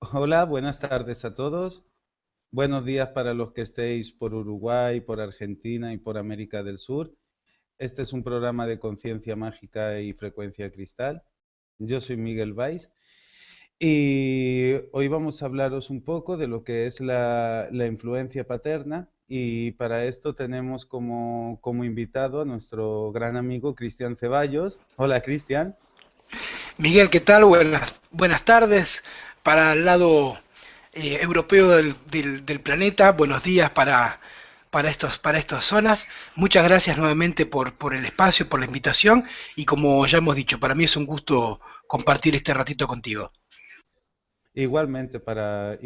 Hola, buenas tardes a todos. Buenos días para los que estéis por Uruguay, por Argentina y por América del Sur. Este es un programa de conciencia mágica y frecuencia cristal. Yo soy Miguel Valls y hoy vamos a hablaros un poco de lo que es la influencia paterna y para esto tenemos como invitado a nuestro gran amigo Cristian Ceballos. Hola, Cristian. Miguel, ¿qué tal? Buenas tardes para el lado europeo del planeta. Buenos días para estas zonas. Muchas gracias nuevamente por el espacio, por la invitación y como ya hemos dicho, para mí es un gusto compartir este ratito contigo. Igualmente para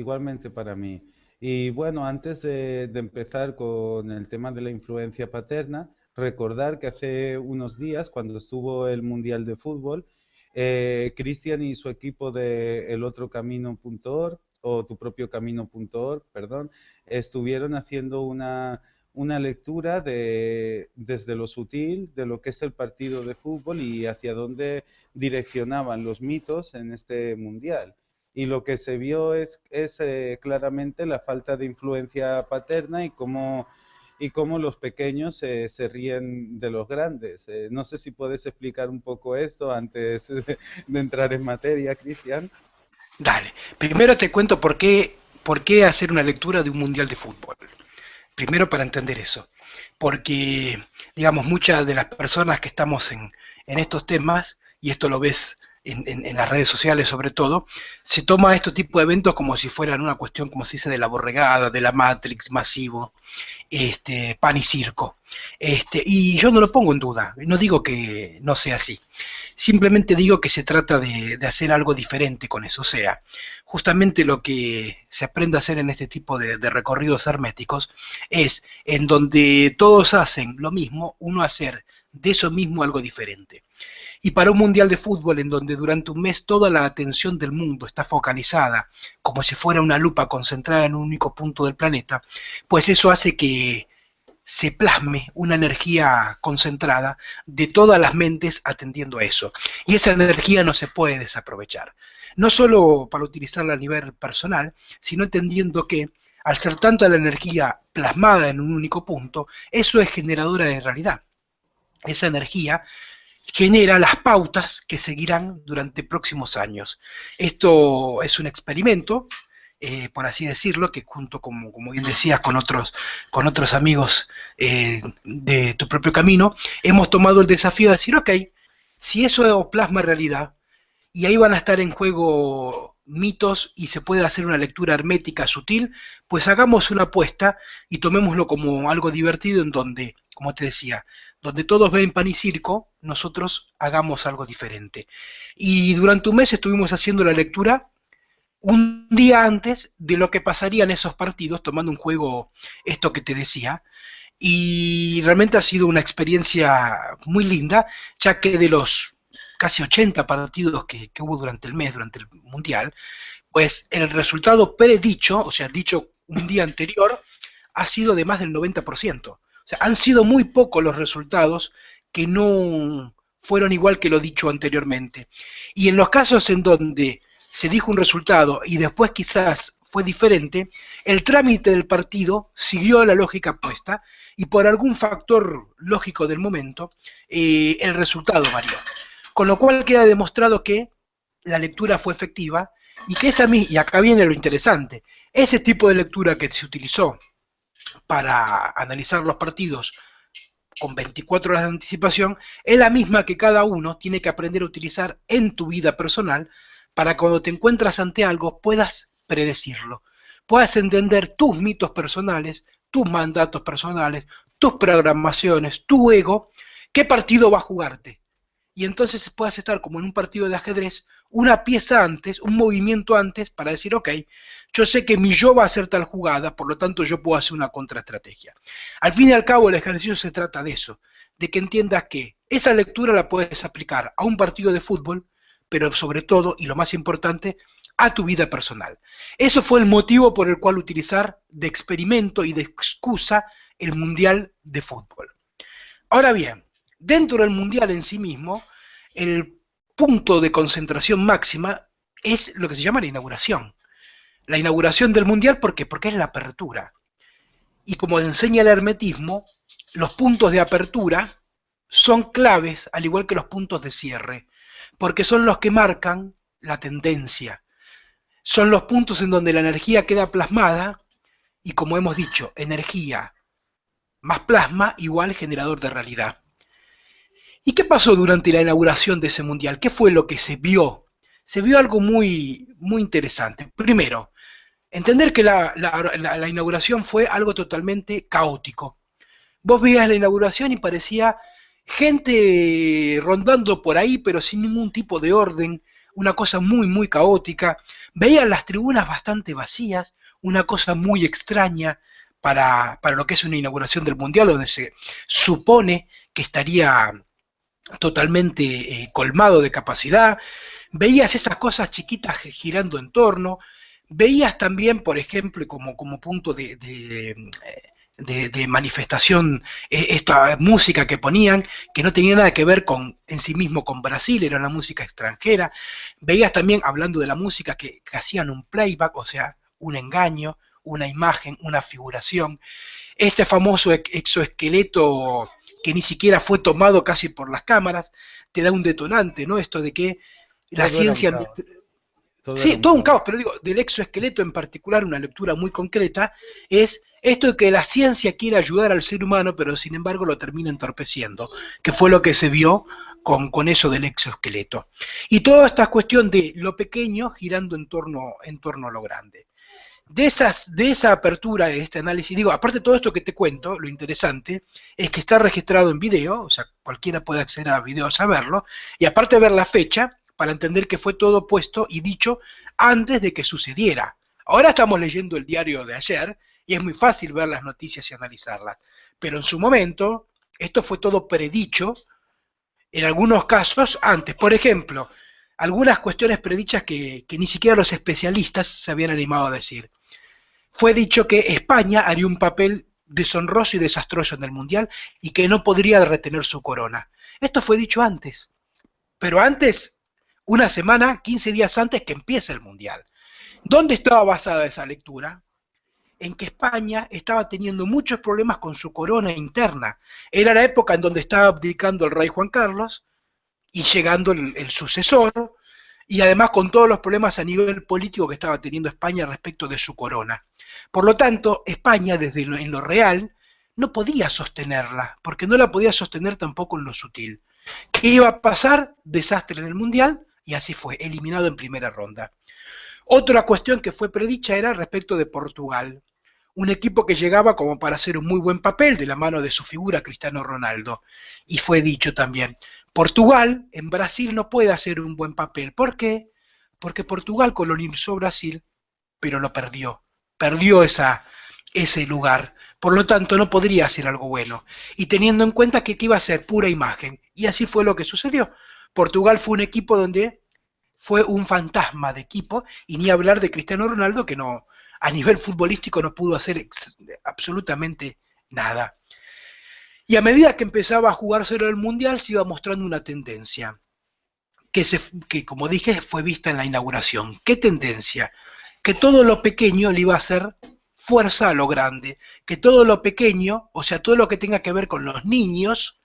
mí. Y bueno, antes de empezar con el tema de la influencia paterna, recordar que hace unos días, cuando estuvo el Mundial de Fútbol, Cristian y su equipo de elotrocamino.org o tupropiocamino.org, perdón, estuvieron haciendo una lectura desde lo sutil de lo que es el partido de fútbol y hacia dónde direccionaban los mitos en este mundial y lo que se vio es claramente la falta de influencia paterna y cómo los pequeños se ríen de los grandes. No sé si puedes explicar un poco esto antes de entrar en materia, Cristian. Dale, primero te cuento por qué hacer una lectura de un mundial de fútbol. Primero para entender eso, porque, digamos, muchas de las personas que estamos en estos temas, y esto lo ves en las redes sociales sobre todo, se toma este tipo de eventos como si fueran una cuestión, como se dice, de la borregada, de la Matrix masivo, pan y circo. Y yo no lo pongo en duda, no digo que no sea así, simplemente digo que se trata de hacer algo diferente con eso, o sea, justamente lo que se aprende a hacer en este tipo de recorridos herméticos es en donde todos hacen lo mismo, uno hacer de eso mismo algo diferente. Y para un mundial de fútbol en donde durante un mes toda la atención del mundo está focalizada como si fuera una lupa concentrada en un único punto del planeta, pues eso hace que se plasme una energía concentrada de todas las mentes atendiendo a eso. Y esa energía no se puede desaprovechar. No solo para utilizarla a nivel personal, sino entendiendo que al ser tanta la energía plasmada en un único punto, eso es generadora de realidad. Esa energía genera las pautas que seguirán durante próximos años. Esto es un experimento, por así decirlo, que junto, como bien decías, con otros amigos de tu propio camino, hemos tomado el desafío de decir, ok, si eso plasma realidad, y ahí van a estar en juego mitos y se puede hacer una lectura hermética sutil, pues hagamos una apuesta y tomémoslo como algo divertido en donde, como te decía, donde todos ven pan y circo, nosotros hagamos algo diferente. Y durante un mes estuvimos haciendo la lectura un día antes de lo que pasaría en esos partidos, tomando un juego, esto que te decía, y realmente ha sido una experiencia muy linda, ya que de los casi 80 partidos que hubo durante el mes, durante el Mundial, pues el resultado predicho, o sea, dicho un día anterior, ha sido de más del 90%. O sea, han sido muy pocos los resultados que no fueron igual que lo dicho anteriormente. Y en los casos en donde se dijo un resultado y después quizás fue diferente, el trámite del partido siguió la lógica puesta y por algún factor lógico del momento, el resultado varió. Con lo cual queda demostrado que la lectura fue efectiva y que y acá viene lo interesante, ese tipo de lectura que se utilizó para analizar los partidos con 24 horas de anticipación es la misma que cada uno tiene que aprender a utilizar en tu vida personal para cuando te encuentras ante algo puedas predecirlo, puedas entender tus mitos personales, tus mandatos personales, tus programaciones, tu ego, qué partido va a jugarte. Y entonces puedas estar como en un partido de ajedrez, una pieza antes, un movimiento antes, para decir, ok, yo sé que mi yo va a hacer tal jugada, por lo tanto yo puedo hacer una contraestrategia. Al fin y al cabo, el ejercicio se trata de eso, de que entiendas que esa lectura la puedes aplicar a un partido de fútbol, pero sobre todo, y lo más importante, a tu vida personal. Eso fue el motivo por el cual utilizar de experimento y de excusa el Mundial de Fútbol. Ahora bien, dentro del Mundial en sí mismo, el punto de concentración máxima es lo que se llama la inauguración. La inauguración del Mundial, ¿por qué? Porque es la apertura. Y como enseña el hermetismo, los puntos de apertura son claves, al igual que los puntos de cierre, porque son los que marcan la tendencia. Son los puntos en donde la energía queda plasmada y, como hemos dicho, energía más plasma igual generador de realidad. ¿Y qué pasó durante la inauguración de ese mundial? ¿Qué fue lo que se vio? Se vio algo muy interesante. Primero, entender que la inauguración fue algo totalmente caótico. Vos veías la inauguración y parecía gente rondando por ahí, pero sin ningún tipo de orden, una cosa muy caótica. Veían las tribunas bastante vacías, una cosa muy extraña para lo que es una inauguración del Mundial, donde se supone que estaría totalmente colmado de capacidad. Veías esas cosas chiquitas girando en torno. Veías también, por ejemplo, como punto de manifestación, esta música que ponían, que no tenía nada que ver con en sí mismo con Brasil, era una música extranjera. Veías también, hablando de la música, que hacían un playback, o sea, un engaño, una imagen, una figuración. Este famoso exoesqueleto que ni siquiera fue tomado casi por las cámaras, te da un detonante, ¿no? Esto de que la Todo era un ciencia... caos, todo era Sí, un todo un caos. caos, pero digo, del exoesqueleto en particular, una lectura muy concreta, es esto de que la ciencia quiere ayudar al ser humano, pero sin embargo lo termina entorpeciendo, que fue lo que se vio con eso del exoesqueleto. Y toda esta cuestión de lo pequeño girando en torno a lo grande. De esa apertura, de este análisis, digo, aparte de todo esto que te cuento, lo interesante es que está registrado en video, o sea, cualquiera puede acceder a videos a verlo, y aparte de ver la fecha, para entender que fue todo puesto y dicho antes de que sucediera. Ahora estamos leyendo el diario de ayer y es muy fácil ver las noticias y analizarlas, pero en su momento esto fue todo predicho, en algunos casos antes. Por ejemplo, algunas cuestiones predichas que ni siquiera los especialistas se habían animado a decir. Fue dicho que España haría un papel deshonroso y desastroso en el Mundial y que no podría retener su corona. Esto fue dicho antes, pero antes, una semana, 15 días antes que empiece el Mundial. ¿Dónde estaba basada esa lectura? En que España estaba teniendo muchos problemas con su corona interna. Era la época en donde estaba abdicando el rey Juan Carlos y llegando el sucesor, y además con todos los problemas a nivel político que estaba teniendo España respecto de su corona. Por lo tanto, España, en lo real, no podía sostenerla, porque no la podía sostener tampoco en lo sutil. ¿Qué iba a pasar? Desastre en el Mundial, y así fue, eliminado en primera ronda. Otra cuestión que fue predicha era respecto de Portugal, un equipo que llegaba como para hacer un muy buen papel de la mano de su figura Cristiano Ronaldo. Y fue dicho también, Portugal en Brasil no puede hacer un buen papel. ¿Por qué? Porque Portugal colonizó Brasil, pero lo perdió. Perdió ese lugar. Por lo tanto, no podría hacer algo bueno. Y teniendo en cuenta que iba a ser pura imagen. Y así fue lo que sucedió. Portugal fue un equipo donde fue un fantasma de equipo, y ni hablar de Cristiano Ronaldo, que no, a nivel futbolístico no pudo hacer absolutamente nada. Y a medida que empezaba a jugarse el Mundial, se iba mostrando una tendencia, que como dije, fue vista en la inauguración. ¿Qué tendencia? Que todo lo pequeño le iba a hacer fuerza a lo grande, que todo lo pequeño, o sea, todo lo que tenga que ver con los niños,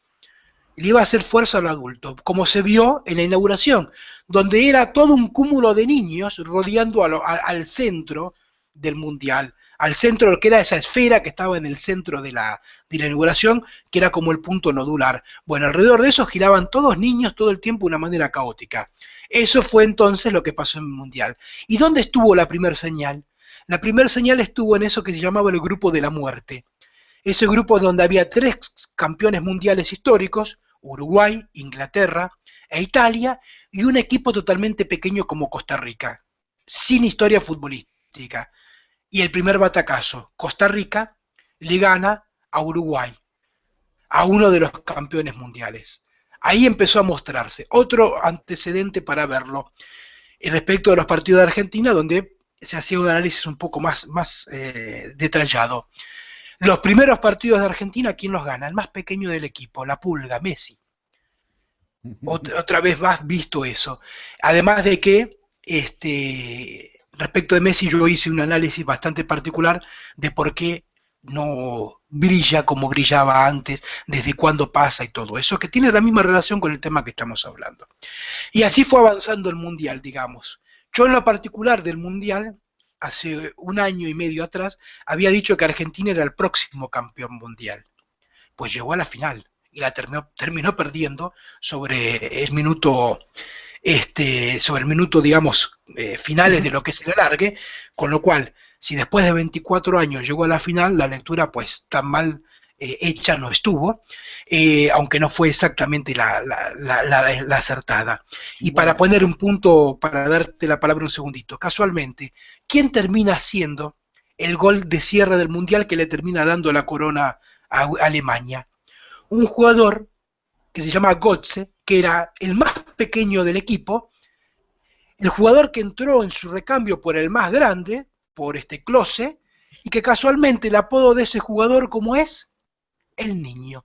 le iba a hacer fuerza al adulto, como se vio en la inauguración, donde era todo un cúmulo de niños rodeando al centro del mundial, al centro que era esa esfera que estaba en el centro de la inauguración, que era como el punto nodular. Bueno, alrededor de eso giraban todos niños todo el tiempo de una manera caótica. Eso fue entonces lo que pasó en el mundial. ¿Y dónde estuvo la primera señal? La primera señal estuvo en eso que se llamaba el grupo de la muerte. Ese grupo donde había tres campeones mundiales históricos, Uruguay, Inglaterra e Italia, y un equipo totalmente pequeño como Costa Rica, sin historia futbolística. Y el primer batacazo, Costa Rica le gana a Uruguay, a uno de los campeones mundiales. Ahí empezó a mostrarse otro antecedente para verlo respecto de los partidos de Argentina, donde se hacía un análisis un poco más detallado. Los primeros partidos de Argentina, ¿quién los gana? El más pequeño del equipo, la Pulga, Messi. Otra vez más visto eso. Además de que Respecto de Messi, yo hice un análisis bastante particular de por qué no brilla como brillaba antes, desde cuándo pasa y todo eso, que tiene la misma relación con el tema que estamos hablando. Y así fue avanzando el Mundial, digamos. Yo en lo particular del Mundial, hace un año y medio atrás, había dicho que Argentina era el próximo campeón mundial. Pues llegó a la final y la terminó perdiendo sobre el minuto sobre el minuto, digamos, finales de lo que es el alargue, con lo cual, si después de 24 años llegó a la final, la lectura pues tan mal hecha no estuvo, aunque no fue exactamente la acertada. Y para Bueno, poner un punto, para darte la palabra un segundito, casualmente, ¿quién termina siendo el gol de cierre del Mundial que le termina dando la corona a Alemania? Un jugador que se llama Götze, que era el más pequeño del equipo, el jugador que entró en su recambio por el más grande, por Klose, y que casualmente el apodo de ese jugador, ¿cómo es? El niño.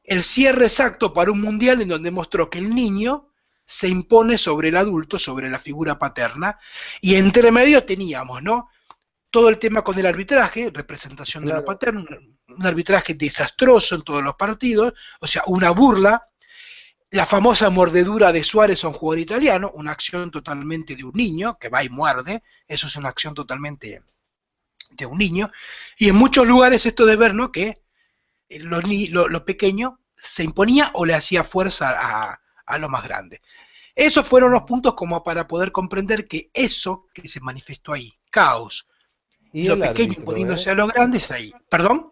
El cierre exacto para un mundial en donde mostró que el niño se impone sobre el adulto, sobre la figura paterna, y entre medio teníamos, ¿no? Todo el tema con el arbitraje, representación de lo claro. paterno, un arbitraje desastroso en todos los partidos, o sea, una burla. La famosa mordedura de Suárez a un jugador italiano, una acción totalmente de un niño que va y muerde, eso es una acción totalmente de un niño. Y en muchos lugares esto de ver, ¿no? Que lo pequeño se imponía o le hacía fuerza a lo más grande. Esos fueron los puntos como para poder comprender que eso que se manifestó ahí, caos, y Y lo el pequeño árbitro, imponiéndose ¿eh? a lo grande, es ahí. ¿Perdón?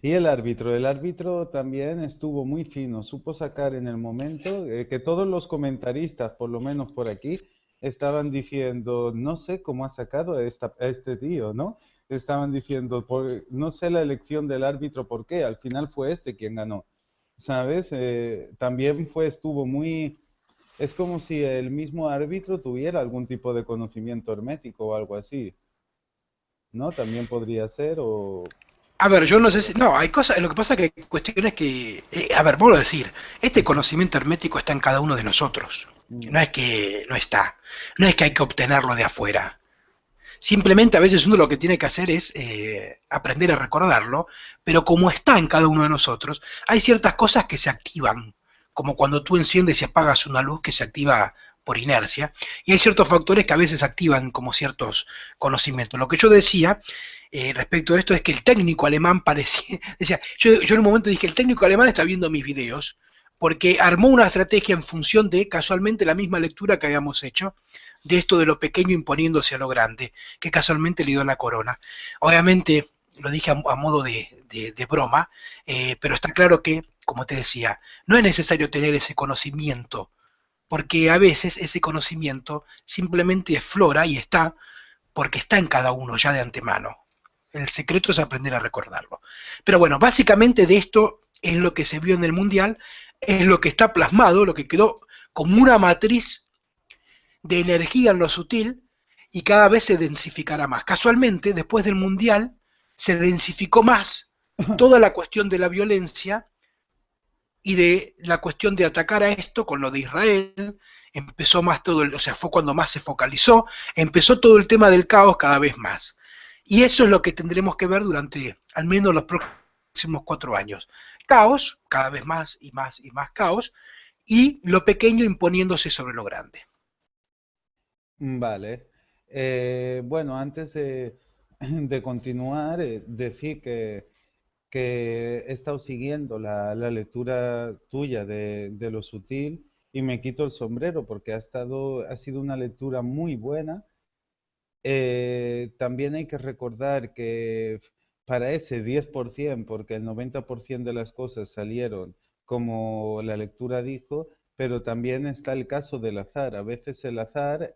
Y el árbitro también estuvo muy fino, supo sacar en el momento que todos los comentaristas, por lo menos por aquí, estaban diciendo, no sé cómo ha sacado a este tío, ¿no? Estaban diciendo, no sé la elección del árbitro, ¿por qué? Al final fue este quien ganó, ¿sabes? También estuvo muy, es como si el mismo árbitro tuviera algún tipo de conocimiento hermético o algo así, ¿no? También podría ser, o A ver, ¿qué yo no crees? sé si. No, hay cosas. Lo que pasa es que hay cuestiones que. A ver, vuelvo a decir. Este conocimiento hermético está en cada uno de nosotros. No Mm, es que no está. No es que hay que obtenerlo de afuera. Simplemente a veces uno lo que tiene que hacer es aprender a recordarlo, pero como está en cada uno de nosotros, hay ciertas cosas que se activan, como cuando tú enciendes y apagas una luz que se activa por inercia, y hay ciertos factores que a veces activan como ciertos conocimientos. Lo que yo decía respecto a esto es que el técnico alemán parecía, decía, yo en un momento dije, el técnico alemán está viendo mis videos, porque armó una estrategia en función de casualmente la misma lectura que habíamos hecho, de esto de lo pequeño imponiéndose a lo grande, que casualmente le dio la corona. Obviamente, lo dije a modo de broma, pero está claro que, como te decía, no es necesario tener ese conocimiento, porque a veces ese conocimiento simplemente explora y está, porque está en cada uno ya de antemano. El secreto es aprender a recordarlo. Pero bueno, básicamente de esto es lo que se vio en el Mundial, es lo que está plasmado, lo que quedó como una matriz de energía en lo sutil y cada vez se densificará más. Casualmente, después del Mundial, se densificó más toda la cuestión de la violencia y de la cuestión de atacar a esto con lo de Israel, empezó más todo, o sea, fue cuando más se focalizó, empezó todo el tema del caos cada vez más. Y eso es lo que tendremos que ver durante al menos los próximos 4 años. Caos, cada vez más y más y más caos, y lo pequeño imponiéndose sobre lo grande. Vale. Bueno, antes de continuar, decir que he estado siguiendo la lectura tuya de lo sutil y me quito el sombrero porque ha sido una lectura muy buena. También hay que recordar que para ese 10%, porque el 90% de las cosas salieron como la lectura dijo, pero también está el caso del azar. A veces el azar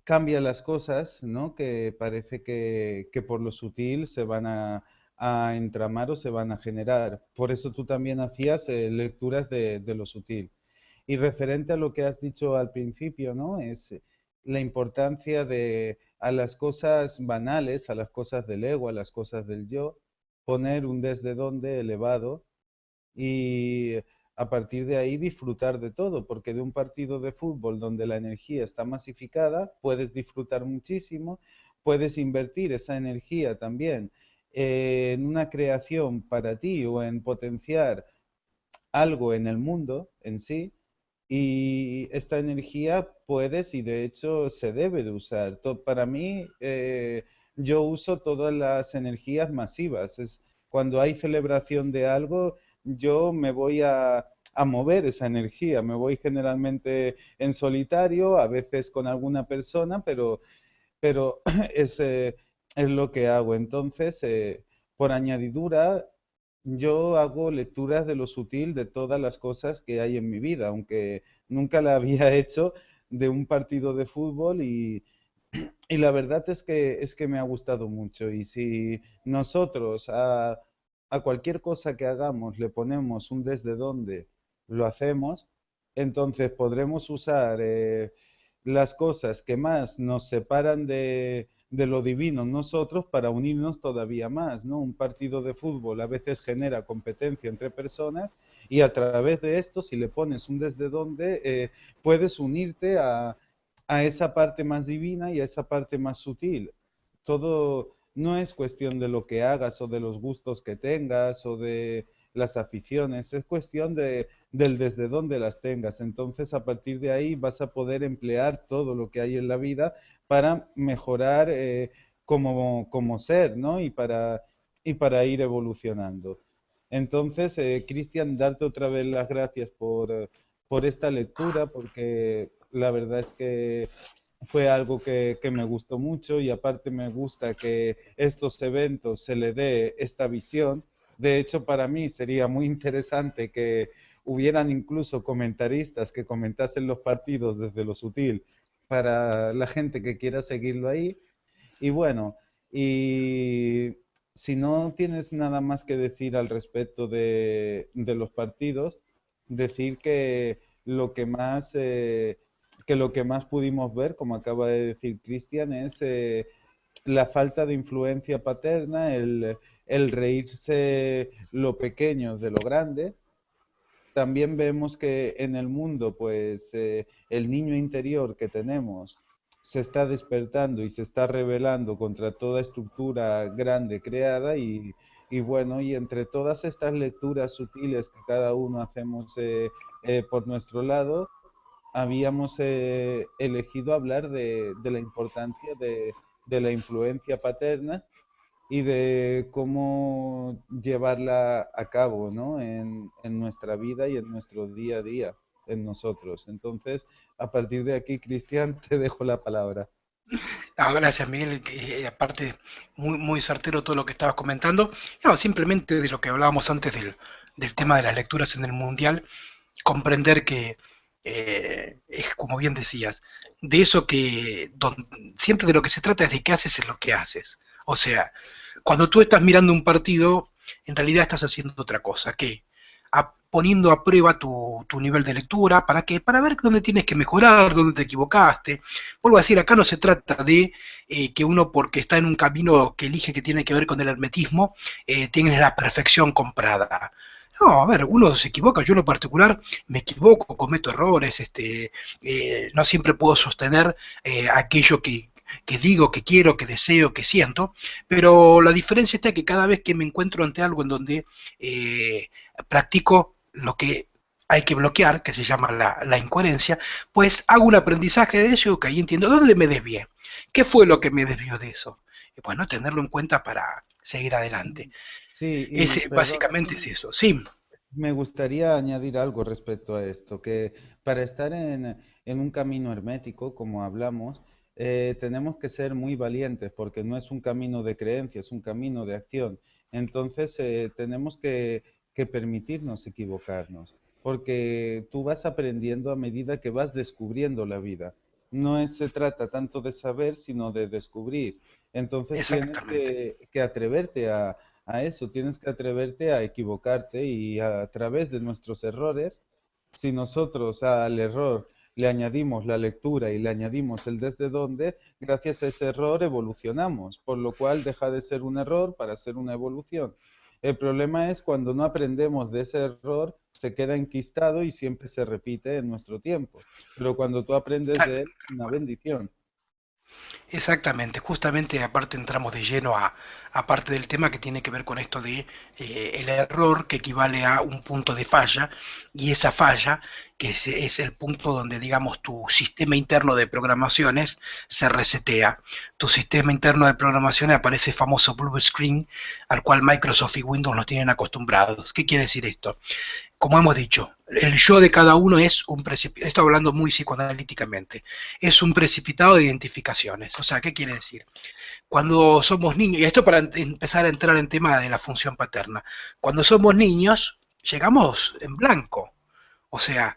cambia las cosas, ¿no? Que parece que por lo sutil se van a entramar o se van a generar. Por eso tú también hacías lecturas de lo sutil. Y referente a lo que has dicho al principio, ¿no? Es la importancia de a las cosas banales, a las cosas del ego, a las cosas del yo, poner un desde dónde elevado y a partir de ahí disfrutar de todo, porque de un partido de fútbol donde la energía está masificada, puedes disfrutar muchísimo, puedes invertir esa energía también en una creación para ti o en potenciar algo en el mundo en sí, y esta energía puedes y de hecho se debe de usar. Para mí, yo uso todas las energías masivas. Cuando hay celebración de algo, yo me voy a mover esa energía. Me voy generalmente en solitario, a veces con alguna persona, pero es, es lo que hago. Entonces, por añadidura, yo hago lecturas de lo sutil de todas las cosas que hay en mi vida, aunque nunca la había hecho de un partido de fútbol y la verdad es que me ha gustado mucho. Y si nosotros a cualquier cosa que hagamos le ponemos un desde dónde lo hacemos, entonces podremos usar las cosas que más nos separan de lo divino en nosotros para unirnos todavía más, ¿no? Un partido de fútbol a veces genera competencia entre personas y a través de esto, si le pones un desde dónde, puedes unirte a esa parte más divina y a esa parte más sutil. Todo no es cuestión de lo que hagas o de los gustos que tengas o de las aficiones, es cuestión del desde dónde las tengas. Entonces, a partir de ahí vas a poder emplear todo lo que hay en la vida para mejorar como ser, ¿no? Y para ir evolucionando. Entonces, Cristian, darte otra vez las gracias por esta lectura, porque la verdad es que fue algo que me gustó mucho y aparte me gusta que estos eventos se le dé esta visión. De hecho, para mí sería muy interesante que hubieran incluso comentaristas que comentasen los partidos desde lo sutil para la gente que quiera seguirlo ahí. Y bueno, y si no tienes nada más que decir al respecto de los partidos, decir lo que más, que lo que más pudimos ver, como acaba de decir Cristian, es la falta de influencia paterna, el reírse lo pequeño de lo grande. También vemos que en el mundo, pues el niño interior que tenemos se está despertando y se está rebelando contra toda estructura grande creada y bueno, y entre todas estas lecturas sutiles que cada uno hacemos por nuestro lado, habíamos elegido hablar de la importancia de la influencia paterna y de cómo llevarla a cabo, ¿no? En nuestra vida y en nuestro día a día, en nosotros. Entonces, a partir de aquí, Cristian, te dejo la palabra. Ah, gracias, Miguel. Aparte, muy certero todo lo que estabas comentando. No, simplemente de lo que hablábamos antes del tema de las lecturas en el Mundial, comprender que es como bien decías, de eso siempre de lo que se trata es de qué haces en lo que haces. O sea, cuando tú estás mirando un partido, en realidad estás haciendo otra cosa, que poniendo a prueba tu nivel de lectura, ¿para qué? Para ver dónde tienes que mejorar, dónde te equivocaste. Vuelvo a decir, acá no se trata de que uno porque está en un camino que elige que tiene que ver con el hermetismo, tiene la perfección comprada. No, a ver, uno se equivoca, yo en lo particular me equivoco, cometo errores, no siempre puedo sostener aquello que digo, que quiero, que deseo, que siento, pero la diferencia está que cada vez que me encuentro ante algo en donde practico lo que hay que bloquear, que se llama la incoherencia, pues hago un aprendizaje de eso, que ahí entiendo dónde me desvié, qué fue lo que me desvió de eso. Y bueno, tenerlo en cuenta para seguir adelante. Sí, y Ese, perdona, básicamente es eso. Sí, me gustaría añadir algo respecto a esto, que para estar en un camino hermético, como hablamos, tenemos que ser muy valientes, porque no es un camino de creencia, es un camino de acción. Entonces, tenemos que permitirnos equivocarnos, porque tú vas aprendiendo a medida que vas descubriendo la vida. Se trata tanto de saber, sino de descubrir. Entonces, tienes exactamente. que atreverte a eso, tienes que atreverte a equivocarte y a través de nuestros errores, si nosotros al error le añadimos la lectura y le añadimos el desde dónde, gracias a ese error evolucionamos, por lo cual deja de ser un error para ser una evolución. El problema es cuando no aprendemos de ese error, se queda enquistado y siempre se repite en nuestro tiempo. Pero cuando tú aprendes de él, una bendición. Exactamente, justamente aparte entramos de lleno a parte del tema que tiene que ver con esto de el error que equivale a un punto de falla y esa falla que es el punto donde digamos tu sistema interno de programaciones se resetea. Tu sistema interno de programaciones aparece el famoso blue screen al cual Microsoft y Windows nos tienen acostumbrados. ¿Qué quiere decir esto? Como hemos dicho, el yo de cada uno es un precipitado, estoy hablando muy psicoanalíticamente, es un precipitado de identificaciones. O sea, ¿qué quiere decir? Cuando somos niños, y esto para empezar a entrar en tema de la función paterna, cuando somos niños llegamos en blanco, o sea,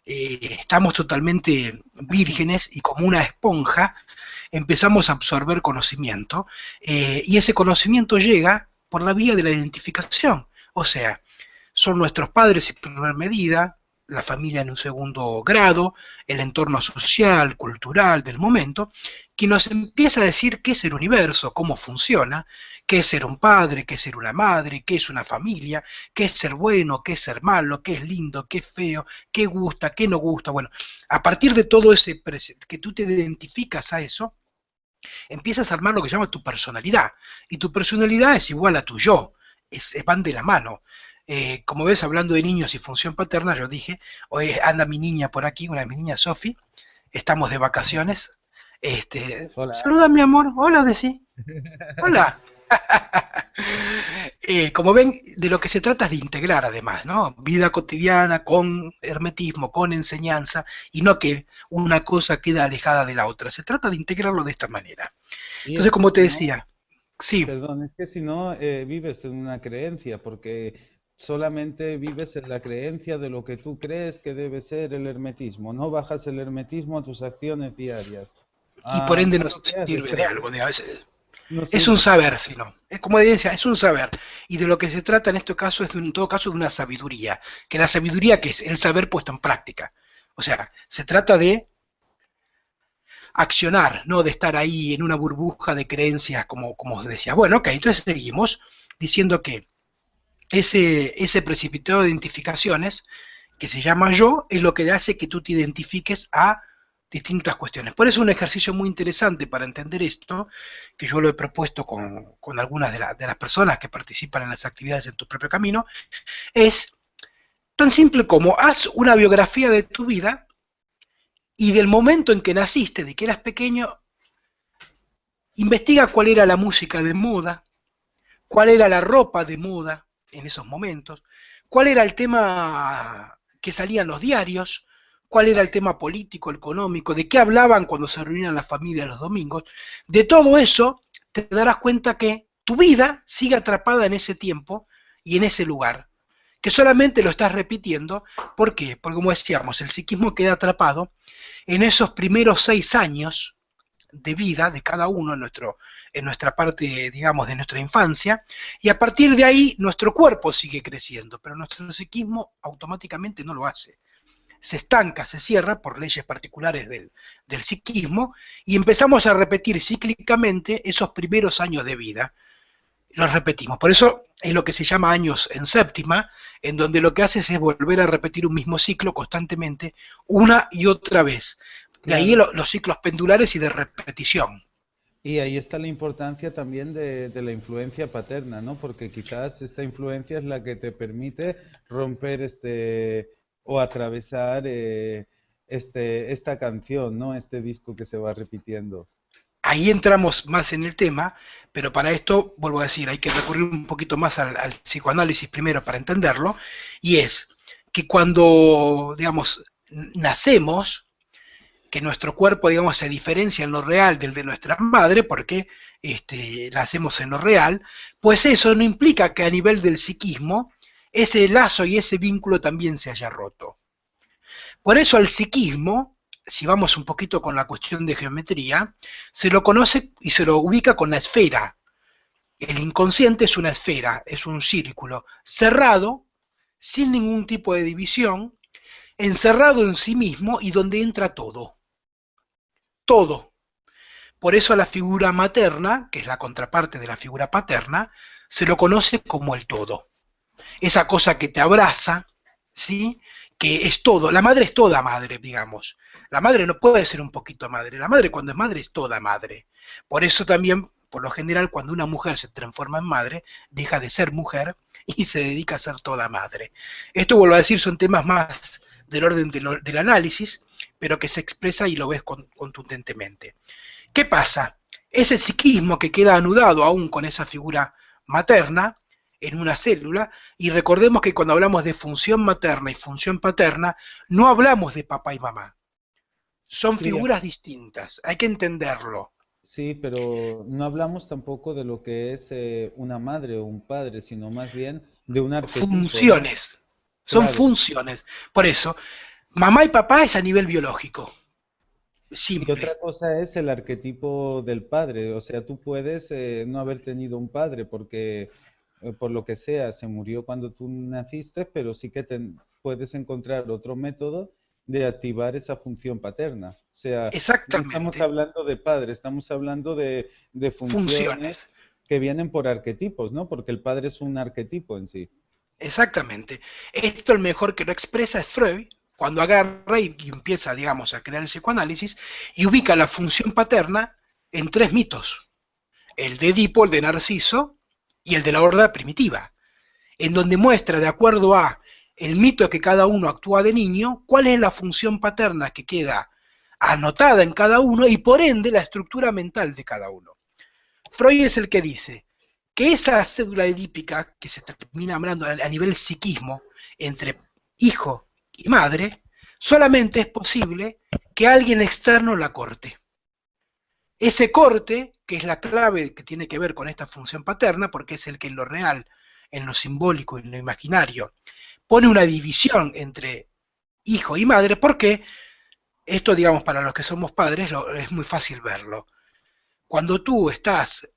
estamos totalmente vírgenes y como una esponja empezamos a absorber conocimiento y ese conocimiento llega por la vía de la identificación, o sea, son nuestros padres en primera medida, la familia en un segundo grado, el entorno social, cultural del momento, que nos empieza a decir qué es el universo, cómo funciona, qué es ser un padre, qué es ser una madre, qué es una familia, qué es ser bueno, qué es ser malo, qué es lindo, qué es feo, qué gusta, qué no gusta. Bueno, a partir de todo ese que tú te identificas a eso, empiezas a armar lo que se llama tu personalidad. Y tu personalidad es igual a tu yo, van de la mano. Como ves, hablando de niños y función paterna, yo dije, hoy anda mi niña por aquí, una de mis niñas, Sofi, estamos de vacaciones. Hola. Saluda, mi amor, hola, Desi, hola. Como ven, de lo que se trata es de integrar además, ¿no? Vida cotidiana con hermetismo, con enseñanza, y no que una cosa queda alejada de la otra. Se trata de integrarlo de esta manera. Y Entonces, es que como te si no, decía, sí, perdón, es que si no vives en una creencia, porque solamente vives en la creencia de lo que tú crees que debe ser el hermetismo. No bajas el hermetismo a tus acciones diarias. y por ende no Malo que haces, sirve de pero algo, de a veces. no Es un sirve. saber, sino, es como evidencia, es un saber. Y de lo que se trata en este caso es, en todo caso, de una sabiduría. Que la sabiduría, que es el saber puesto en práctica. O sea, se trata de accionar, no de estar ahí en una burbuja de creencias, como decía. Bueno, ok, entonces seguimos diciendo que ese precipitado de identificaciones que se llama yo es lo que hace que tú te identifiques a distintas cuestiones. Por eso un ejercicio muy interesante para entender esto, que yo lo he propuesto con algunas de las personas que participan en las actividades en tu propio camino, es tan simple como haz una biografía de tu vida y del momento en que naciste, de que eras pequeño, investiga cuál era la música de moda, cuál era la ropa de moda en esos momentos, cuál era el tema que salía en los diarios, cuál era el tema político, económico, de qué hablaban cuando se reunían las familias los domingos. De todo eso te darás cuenta que tu vida sigue atrapada en ese tiempo y en ese lugar, que solamente lo estás repitiendo. ¿Por qué? Porque como decíamos, el psiquismo queda atrapado en esos primeros 6 años de vida de cada uno en nuestra parte, digamos, de nuestra infancia, y a partir de ahí nuestro cuerpo sigue creciendo, pero nuestro psiquismo automáticamente no lo hace. Se estanca, se cierra por leyes particulares del psiquismo y empezamos a repetir cíclicamente esos primeros años de vida. Los repetimos. Por eso es lo que se llama años en séptima, en donde lo que haces es volver a repetir un mismo ciclo constantemente, una y otra vez. De ahí Claro. los ciclos pendulares y de repetición. Y ahí está la importancia también de la influencia paterna, ¿no? Porque quizás esta influencia es la que te permite romper o atravesar esta canción, ¿no? Este disco que se va repitiendo. Ahí entramos más en el tema, pero para esto, vuelvo a decir, hay que recurrir un poquito más al psicoanálisis primero para entenderlo, y es que cuando, digamos, nacemos, que nuestro cuerpo, digamos, se diferencia en lo real del de nuestra madre, porque la hacemos en lo real, pues eso no implica que a nivel del psiquismo ese lazo y ese vínculo también se haya roto. Por eso al psiquismo, si vamos un poquito con la cuestión de geometría, se lo conoce y se lo ubica con la esfera. El inconsciente es una esfera, es un círculo cerrado, sin ningún tipo de división, encerrado en sí mismo y donde entra todo. Todo. Por eso la figura materna, que es la contraparte de la figura paterna, se lo conoce como el todo. Esa cosa que te abraza, ¿sí? Que es todo. La madre es toda madre, digamos. La madre no puede ser un poquito madre. La madre cuando es madre es toda madre. Por eso también, por lo general, cuando una mujer se transforma en madre, deja de ser mujer y se dedica a ser toda madre. Esto, vuelvo a decir, son temas más del orden del análisis, pero que se expresa y lo ves contundentemente. ¿Qué pasa? Ese psiquismo que queda anudado aún con esa figura materna en una célula, y recordemos que cuando hablamos de función materna y función paterna, no hablamos de papá y mamá. Son Sí, figuras distintas, hay que entenderlo. sí, pero no hablamos tampoco de lo que es una madre o un padre, sino más bien de un arquetipo, ¿no? Funciones, son Claro. funciones. Por eso, mamá y papá es a nivel biológico, Y simple. otra cosa es el arquetipo del padre. O sea, tú puedes no haber tenido un padre porque, por lo que sea, se murió cuando tú naciste, pero sí que puedes encontrar otro método de activar esa función paterna. O sea, no estamos Exactamente, hablando de padre, estamos hablando de funciones funciones. que vienen por arquetipos, ¿no? Porque el padre es un arquetipo en sí. Exactamente. Esto el mejor que lo expresa es Freud, cuando agarra y empieza, digamos, a crear el psicoanálisis y ubica la función paterna en tres mitos. El de Edipo, el de Narciso y el de la horda primitiva, en donde muestra, de acuerdo a el mito que cada uno actúa de niño, cuál es la función paterna que queda anotada en cada uno y por ende la estructura mental de cada uno. Freud es el que dice que esa cédula edípica que se termina hablando a nivel psiquismo entre hijo y madre, solamente es posible que alguien externo la corte. Ese corte, que es la clave que tiene que ver con esta función paterna, porque es el que en lo real, en lo simbólico y en lo imaginario, pone una división entre hijo y madre, porque esto, digamos, para los que somos padres, es muy fácil verlo. Cuando tú estás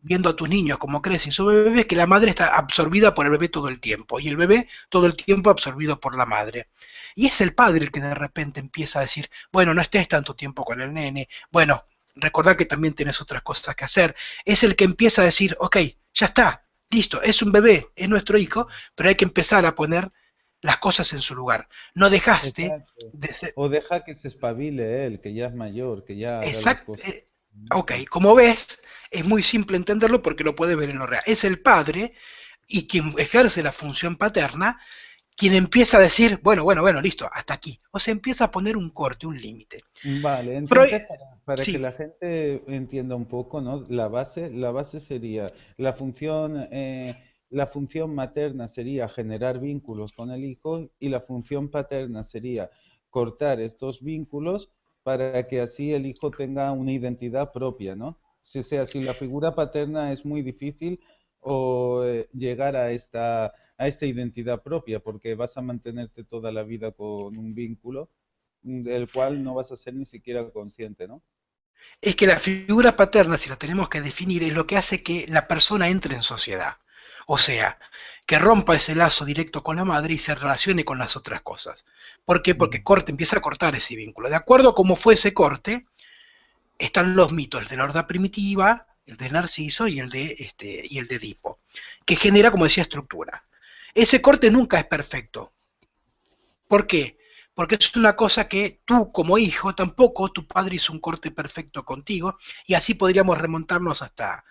viendo a tus niños como crecen, son bebés, que la madre está absorbida por el bebé todo el tiempo y el bebé todo el tiempo absorbido por la madre. Y es el padre el que de repente empieza a decir, bueno, no estés tanto tiempo con el nene, bueno, recordad que también tienes otras cosas que hacer. Es el que empieza a decir, ok, ya está, listo, es un bebé, es nuestro hijo, pero hay que empezar a poner las cosas en su lugar. No dejaste Exacto. de ser, O deja que se espabile él, que ya es mayor, que ya haga las exact, cosas. ok, como ves, es muy simple entenderlo porque lo puedes ver en lo real. Es el padre y quien ejerce la función paterna, quien empieza a decir, bueno, bueno, bueno, listo, hasta aquí. O se empieza a poner un corte, un límite. Vale, Pero, entonces para que sí, la gente entienda un poco, ¿no? La base sería la función materna sería generar vínculos con el hijo y la función paterna sería cortar estos vínculos para que así el hijo tenga una identidad propia, ¿no? Si sea, si la figura paterna es muy difícil o llegar a esta identidad propia, porque vas a mantenerte toda la vida con un vínculo del cual no vas a ser ni siquiera consciente, ¿no? es que la figura paterna, si la tenemos que definir, es lo que hace que la persona entre en sociedad. O sea, que rompa ese lazo directo con la madre y se relacione con las otras cosas. ¿Por qué? Porque Mm. empieza a cortar ese vínculo. De acuerdo a cómo fue ese corte, están los mitos, el de la horda primitiva, el de Narciso y el de Edipo, que genera, como decía, estructura. Ese corte nunca es perfecto. ¿Por qué? Porque es una cosa que tú como hijo tampoco, tu padre hizo un corte perfecto contigo, y así podríamos remontarnos hasta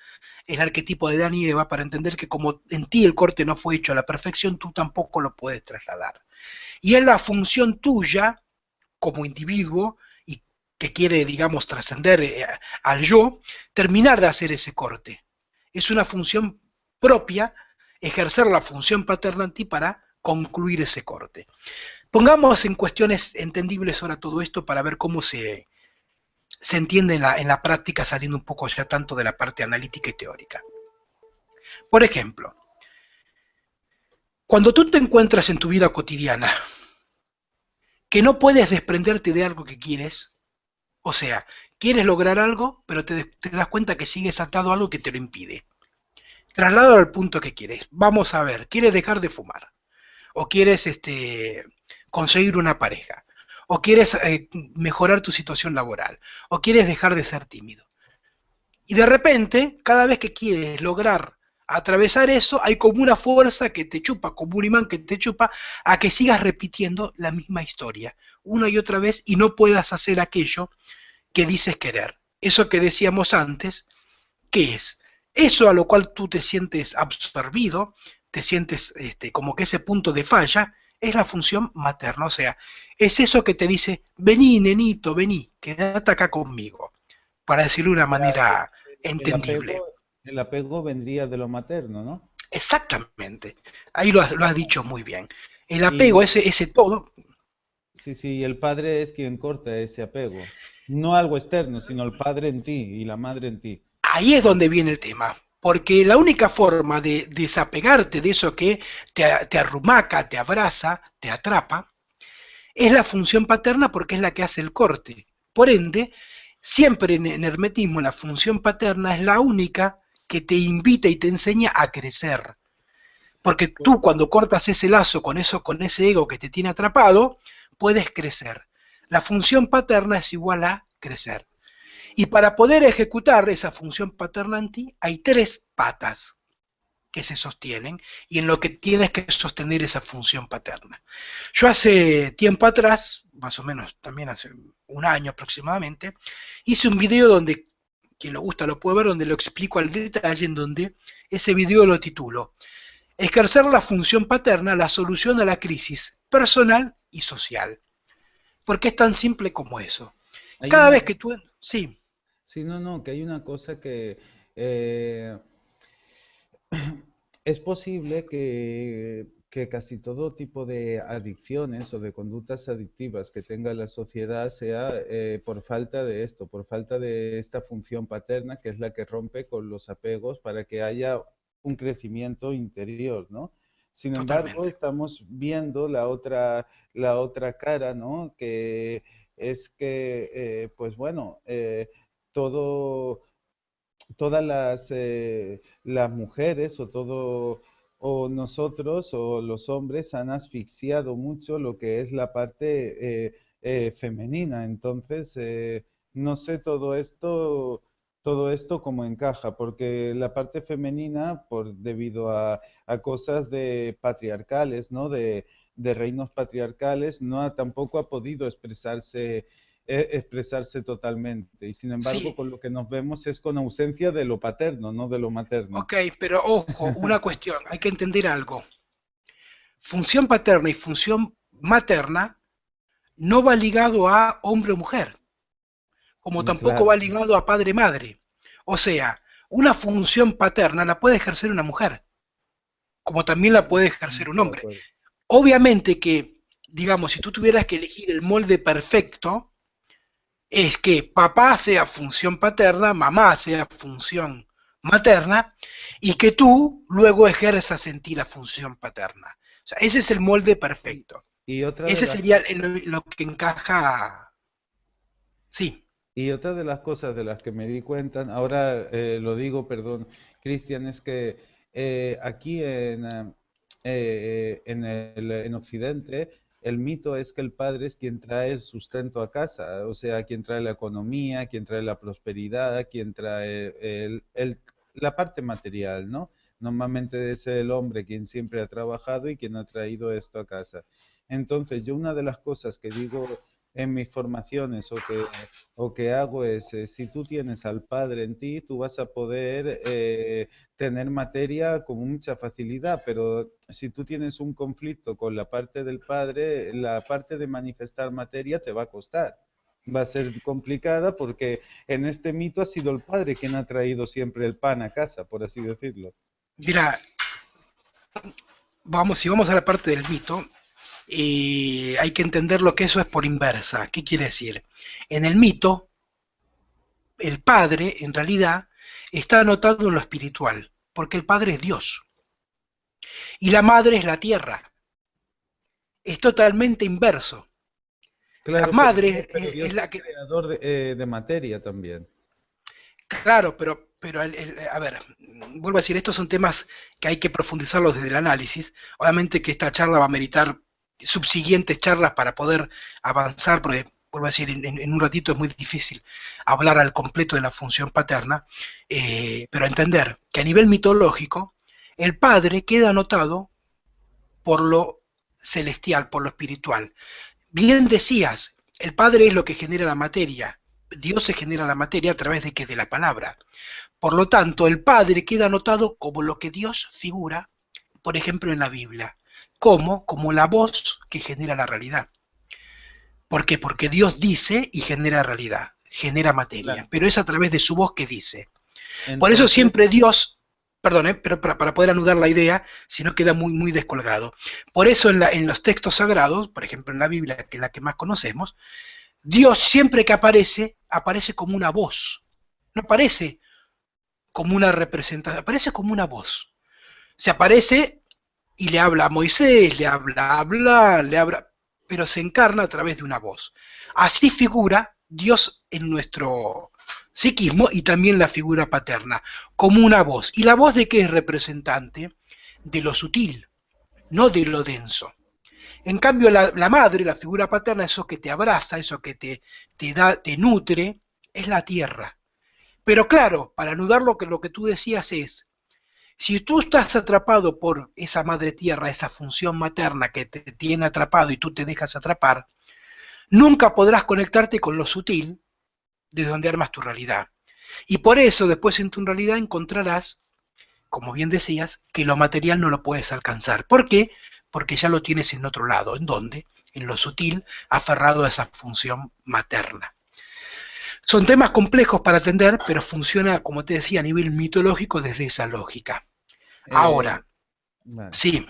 el arquetipo de Adán y Eva para entender que como en ti el corte no fue hecho a la perfección, tú tampoco lo puedes trasladar. Y es la función tuya como individuo y que quiere, digamos, trascender al yo, terminar de hacer ese corte. Es una función propia ejercer la función paterna en ti para concluir ese corte. Pongamos en cuestiones entendibles ahora todo esto para ver cómo se entiende en la práctica, saliendo un poco ya tanto de la parte analítica y teórica. Por ejemplo, cuando tú te encuentras en tu vida cotidiana que no puedes desprenderte de algo que quieres, o sea, quieres lograr algo, pero te das cuenta que sigues atado a algo que te lo impide. Traslado al punto que quieres. Vamos a ver, ¿quieres dejar de fumar? ¿O quieres conseguir una pareja? ¿O quieres mejorar tu situación laboral? ¿O quieres dejar de ser tímido? Y de repente, cada vez que quieres lograr atravesar eso, hay como una fuerza que te chupa, como un imán que te chupa, a que sigas repitiendo la misma historia, una y otra vez, y no puedas hacer aquello que dices querer. Eso que decíamos antes, ¿qué es? Eso a lo cual tú te sientes absorbido, te sientes como que ese punto de falla, es la función materna, o sea, es eso que te dice, vení, nenito, vení, quédate acá conmigo, para decirlo de una Claro, manera entendible. el apego vendría de lo materno, ¿no? Exactamente, ahí lo has dicho muy bien. El apego, Y ese todo, sí, sí, el padre es quien corta ese apego. No algo externo, sino el padre en ti y la madre en ti. ahí es donde viene el Entonces, tema. Porque la única forma de desapegarte de eso que te arrumaca, te abraza, te atrapa, es la función paterna porque es la que hace el corte. Por ende, siempre en hermetismo la función paterna es la única que te invita y te enseña a crecer. Porque tú cuando cortas ese lazo con eso, con ese ego que te tiene atrapado, puedes crecer. La función paterna es igual a crecer. Y para poder ejecutar esa función paterna en ti, hay tres patas que se sostienen y en lo que tienes que sostener esa función paterna. Yo hace tiempo atrás, más o menos también hace un año aproximadamente, hice un video donde, quien lo gusta lo puede ver, donde lo explico al detalle, en donde ese video lo titulo Ejercer la función paterna, la solución a la crisis personal y social. Porque es tan simple como eso. hay Cada una, vez que tú... Sí, sí, no, no, que hay una cosa que eh, es posible que casi todo tipo de adicciones o de conductas adictivas que tenga la sociedad sea por falta de esto, por falta de esta función paterna que es la que rompe con los apegos para que haya un crecimiento interior, ¿no? Sin embargo, totalmente. estamos viendo la otra cara, ¿no? Que es que, pues bueno, todo todas las mujeres o todo o nosotros o los hombres han asfixiado mucho lo que es la parte femenina. Entonces, no sé todo esto cómo encaja, porque la parte femenina, debido a cosas de patriarcales, ¿no? De reinos patriarcales, tampoco ha podido expresarse totalmente. Y sin embargo, Sí, con lo que nos vemos es con ausencia de lo paterno, no de lo materno. ok, pero ojo, una cuestión, hay que entender algo. Función paterna y función materna no va ligado a hombre o mujer, como tampoco va Claro, ligado a padre-madre. O sea, una función paterna la puede ejercer una mujer, como también la sí, puede ejercer un totalmente de hombre. acuerdo. Obviamente que, digamos, si tú tuvieras que elegir el molde perfecto, es que papá sea función paterna, mamá sea función materna, y que tú luego ejerzas en ti la función paterna. O sea, ese es el molde Y, perfecto. y otra de Ese las sería lo que encaja. Sí, Y otra de las cosas de las que me di cuenta, ahora lo digo, perdón, Cristian, es que aquí en Occidente el mito es que el padre es quien trae el sustento a casa, o sea, quien trae la economía, quien trae la prosperidad, quien trae la parte material, ¿no? Normalmente es el hombre quien siempre ha trabajado y quien ha traído esto a casa. Entonces, yo una de las cosas que digo en mis formaciones o que hago es, si tú tienes al Padre en ti, tú vas a poder tener materia con mucha facilidad, pero si tú tienes un conflicto con la parte del Padre, la parte de manifestar materia te va a costar. Va a ser complicada porque en este mito ha sido el Padre quien ha traído siempre el pan a casa, por así decirlo. mira, si vamos a la parte del mito, hay que entender lo que eso es por inversa. ¿Qué quiere decir? En el mito, el padre, en realidad, está anotado en lo espiritual, porque el padre es Dios, y la madre es la tierra. Es totalmente inverso. La Claro, madre pero es Dios la es que... creador de materia también. Claro, pero a ver, vuelvo a decir, estos son temas que hay que profundizarlos desde el análisis. Obviamente que esta charla va a meritar subsiguientes charlas para poder avanzar, porque, vuelvo a decir, en un ratito es muy difícil hablar al completo de la función paterna, pero entender que a nivel mitológico, El Padre queda anotado por lo celestial, por lo espiritual. Bien decías, el Padre es lo que genera la materia. Dios se genera la materia a través de qué? De la palabra. Por lo tanto, el Padre queda anotado como lo que Dios figura, por ejemplo, en la Biblia. ¿Cómo? Como la voz que genera la realidad. ¿Por qué? Porque Dios dice y genera realidad, genera materia, Claro. pero es a través de su voz que dice. Por eso Entonces, siempre Dios, perdón, pero para poder anudar la idea, si no queda muy, muy descolgado. Por eso en los textos sagrados, por ejemplo en la Biblia, que es la que más conocemos, Dios siempre que aparece, aparece como una voz. No aparece como una representación, aparece como una voz. Se aparece y le habla a Moisés, le habla, pero se encarna a través de una voz. Así figura Dios en nuestro psiquismo y también la figura paterna, como una voz. ¿Y la voz de qué es representante? De lo sutil, no de lo denso. En cambio, la madre, la figura paterna, eso que te abraza, eso que te da, te nutre, es la tierra. Pero claro, para anudar lo que tú decías es, si tú estás atrapado por esa madre tierra, esa función materna que te tiene atrapado y tú te dejas atrapar, nunca podrás conectarte con lo sutil de donde armas tu realidad. Y por eso después en tu realidad encontrarás, como bien decías, que lo material no lo puedes alcanzar. ¿Por qué? Porque ya lo tienes en otro lado. ¿En dónde? En lo sutil, aferrado a esa función materna. Son temas complejos para atender, pero funciona, como te decía, a nivel mitológico desde esa lógica. eh, Ahora, vale. sí,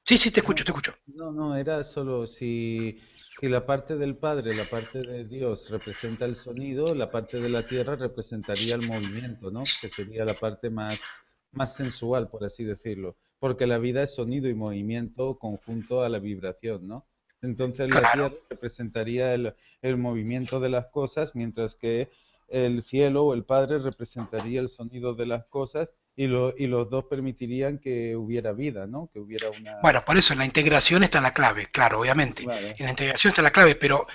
sí, te escucho, No, te escucho. no, era solo si la parte del Padre, la parte de Dios representa el sonido, la parte de la tierra representaría el movimiento, ¿no? Que sería la parte más sensual, por así decirlo. Porque la vida es sonido y movimiento conjunto a la vibración, ¿no? Entonces la Claro. tierra representaría el movimiento de las cosas, mientras que el cielo o el Padre representaría el sonido de las cosas y los dos permitirían que hubiera vida, ¿no? Que hubiera una... Bueno, por eso en la integración está la clave, claro, obviamente. Vale. En la integración está la clave, pero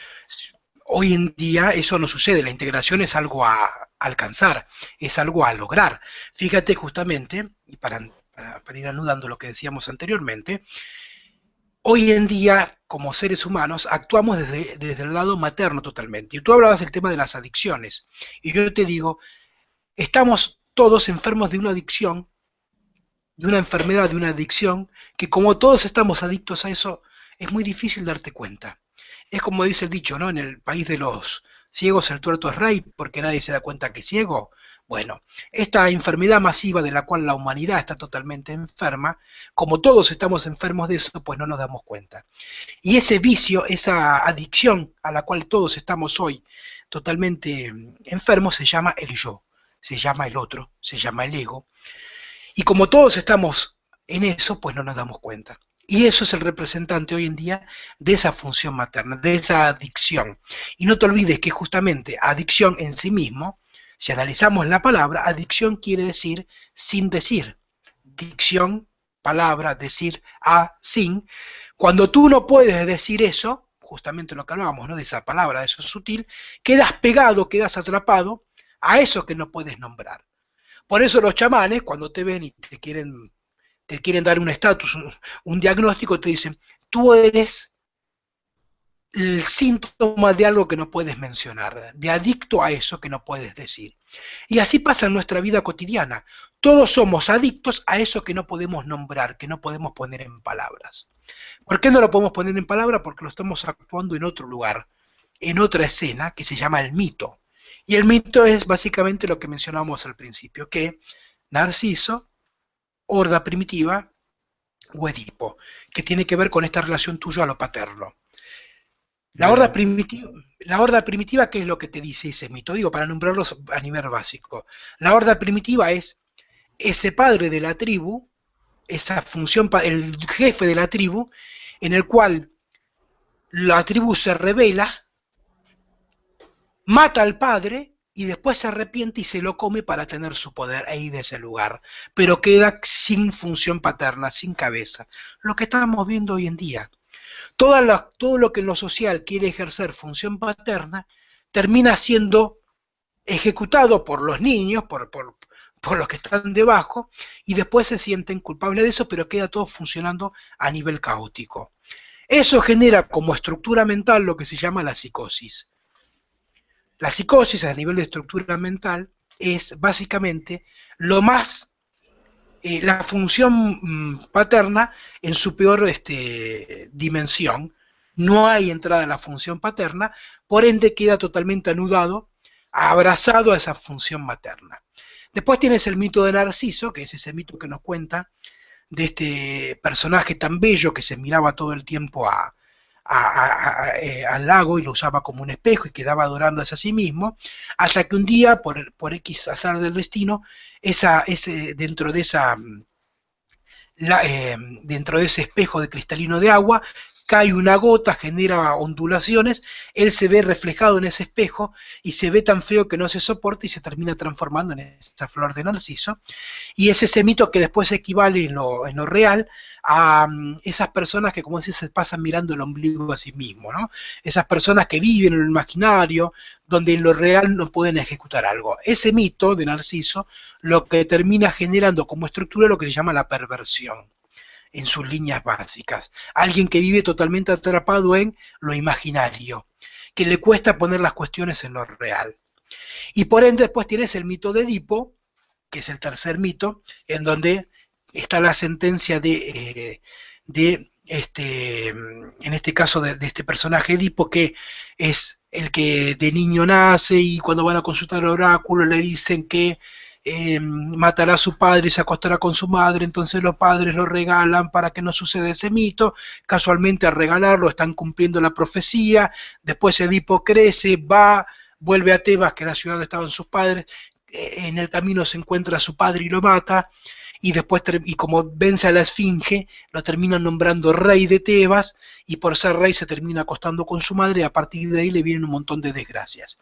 hoy en día eso no sucede. La integración es algo a alcanzar, es algo a lograr. Fíjate justamente, y para ir anudando lo que decíamos anteriormente, hoy en día, como seres humanos, actuamos desde el lado materno totalmente. Y tú hablabas del tema de las adicciones. Y yo te digo, estamos todos enfermos de una adicción, de una enfermedad, de una adicción, que como todos estamos adictos a eso, es muy difícil darte cuenta. Es como dice el dicho, ¿no? En el país de los ciegos el tuerto es rey, porque nadie se da cuenta que es ciego. Bueno, esta enfermedad masiva de la cual la humanidad está totalmente enferma, como todos estamos enfermos de eso, pues no nos damos cuenta. Y ese vicio, esa adicción a la cual todos estamos hoy totalmente enfermos, se llama el yo, se llama el otro, se llama el ego, y como todos estamos en eso, pues no nos damos cuenta. Y eso es el representante hoy en día de esa función materna, de esa adicción. Y no te olvides que justamente adicción en sí mismo, si analizamos la palabra, adicción quiere decir sin decir. Dicción, palabra, decir, a, sin. Cuando tú no puedes decir eso, justamente lo que hablábamos, ¿no? De esa palabra, de eso sutil, quedas pegado, quedas atrapado a eso que no puedes nombrar. Por eso los chamanes, cuando te ven y te quieren dar un estatus, un diagnóstico, te dicen, tú eres el síntoma de algo que no puedes mencionar, de adicto a eso que no puedes decir. Y así pasa en nuestra vida cotidiana. Todos somos adictos a eso que no podemos nombrar, que no podemos poner en palabras. ¿Por qué no lo podemos poner en palabras? Porque lo estamos actuando en otro lugar, en otra escena que se llama el mito. Y el mito es básicamente lo que mencionamos al principio, que Narciso, horda primitiva o Edipo, que tiene que ver con esta relación tuya a lo paterno. La horda Ya, primitiva, la horda primitiva, ¿qué es lo que te dice ese mito? Digo, para nombrarlos a nivel básico. La horda primitiva es ese padre de la tribu, esa función, el jefe de la tribu, en el cual la tribu se revela, mata al padre y después se arrepiente y se lo come para tener su poder e ir de ese lugar, pero queda sin función paterna, sin cabeza. Lo que estamos viendo hoy en día. Todo lo que en lo social quiere ejercer función paterna termina siendo ejecutado por los niños, por los que están debajo, y después se sienten culpables de eso, pero queda todo funcionando a nivel caótico. Eso genera como estructura mental lo que se llama la psicosis. La psicosis a nivel de estructura mental es básicamente lo más, la función paterna en su peor dimensión. No hay entrada en la función paterna, por ende queda totalmente anudado, abrazado a esa función materna. Después tienes el mito de Narciso, que es ese mito que nos cuenta de este personaje tan bello que se miraba todo el tiempo al lago y lo usaba como un espejo y quedaba adorándose a sí mismo, hasta que un día, por X azar del destino, dentro de dentro de ese espejo de cristalino de agua, cae una gota, genera ondulaciones, él se ve reflejado en ese espejo y se ve tan feo que no se soporta y se termina transformando en esa flor de narciso. Y es ese mito que después equivale en lo real a esas personas que, como decís, se pasan mirando el ombligo a sí mismo, ¿no? Esas personas que viven en el imaginario, donde en lo real no pueden ejecutar algo. Ese mito de Narciso lo que termina generando como estructura lo que se llama la perversión en sus líneas básicas. Alguien que vive totalmente atrapado en lo imaginario, que le cuesta poner las cuestiones en lo real. Y por ende después tienes el mito de Edipo, que es el tercer mito, en donde está la sentencia en este caso de este personaje Edipo, que es el que de niño nace y cuando van a consultar al oráculo le dicen que matará a su padre y se acostará con su madre, entonces los padres lo regalan para que no suceda ese mito, casualmente al regalarlo están cumpliendo la profecía, después Edipo crece, vuelve a Tebas, que es la ciudad donde estaban sus padres, en el camino se encuentra a su padre y lo mata, y después, y como vence a la esfinge, lo terminan nombrando rey de Tebas, y por ser rey se termina acostando con su madre, y a partir de ahí le vienen un montón de desgracias.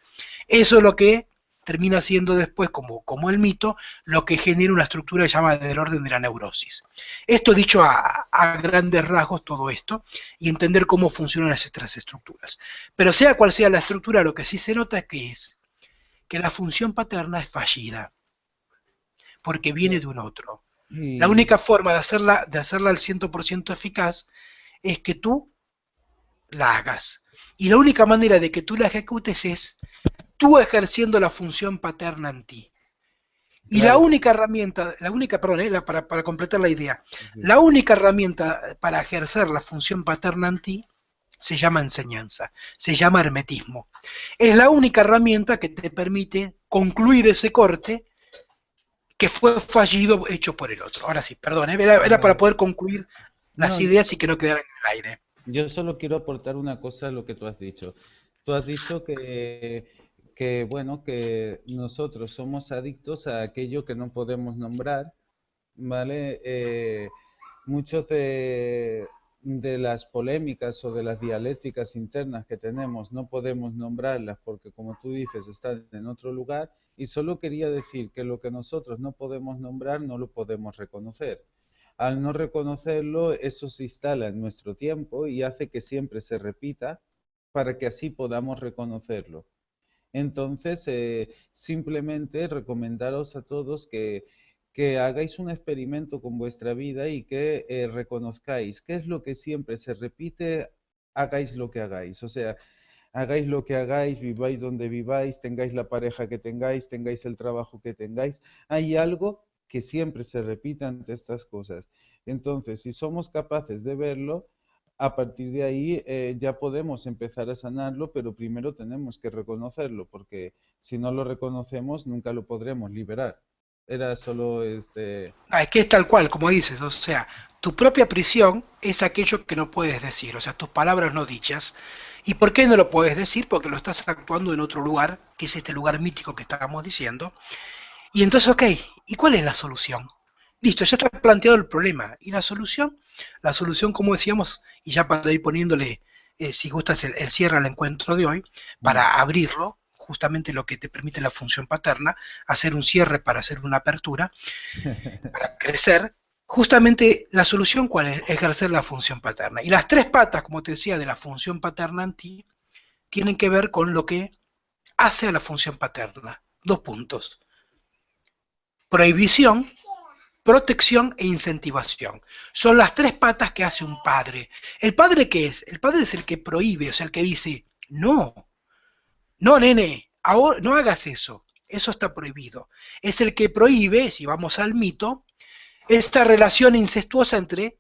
Eso es lo que termina siendo después, como el mito, lo que genera una estructura que se llama del orden de la neurosis. Esto dicho a grandes rasgos, todo esto, y entender cómo funcionan esas estructuras. Pero sea cual sea la estructura, lo que sí se nota es que la función paterna es fallida, porque viene de un otro. La Y única forma de hacerla al 100% eficaz es que tú la hagas. Y la única manera de que tú la ejecutes es tú ejerciendo la función paterna en ti. Y la claro, única herramienta, perdón, para completar la idea, sí. la única herramienta para ejercer la función paterna en ti se llama enseñanza, se llama hermetismo. Es la única herramienta que te permite concluir ese corte que fue fallido hecho por el otro. Ahora sí, perdón, era para Vale. poder concluir las No, ideas y que no quedaran en el aire. yo solo quiero aportar una cosa a lo que tú has dicho. Tú has dicho que, bueno, que nosotros somos adictos a aquello que no podemos nombrar, ¿vale? Muchos de las polémicas o de las dialécticas internas que tenemos no podemos nombrarlas porque, como tú dices, están en otro lugar. Y solo quería decir que lo que nosotros no podemos nombrar no lo podemos reconocer. Al no reconocerlo, eso se instala en nuestro tiempo y hace que siempre se repita para que así podamos reconocerlo. Entonces, simplemente recomendaros a todos que hagáis un experimento con vuestra vida y que reconozcáis qué es lo que siempre se repite, hagáis lo que hagáis. O sea, hagáis lo que hagáis, viváis donde viváis, tengáis la pareja que tengáis, tengáis el trabajo que tengáis. Hay algo que siempre se repite ante estas cosas. Entonces, si somos capaces de verlo, a partir de ahí ya podemos empezar a sanarlo, pero primero tenemos que reconocerlo, porque si no lo reconocemos, nunca lo podremos liberar. Era solo este... Es que es tal cual, como dices, o sea, tu propia prisión es aquello que no puedes decir, o sea, tus palabras no dichas. ¿Y por qué no lo puedes decir? Porque lo estás actuando en otro lugar, que es este lugar mítico que estábamos diciendo. Y entonces, ok, ¿y cuál es la solución? Listo, ya está planteado el problema. ¿Y la solución? La solución, como decíamos, y ya para ir poniéndole, si gustas, el cierre al encuentro de hoy, Mm. para abrirlo, justamente lo que te permite la función paterna, hacer un cierre para hacer una apertura, para crecer, justamente la solución cuál es, ejercer la función paterna. Y las tres patas, como te decía, de la función paterna en ti, tienen que ver con lo que hace a la función paterna. Dos puntos. prohibición, protección e incentivación. Son las tres patas que hace un padre. ¿El padre qué es? El padre es el que prohíbe, o sea, el que dice, no, no, nene, ahora no hagas eso está prohibido. Es el que prohíbe, si vamos al mito, esta relación incestuosa entre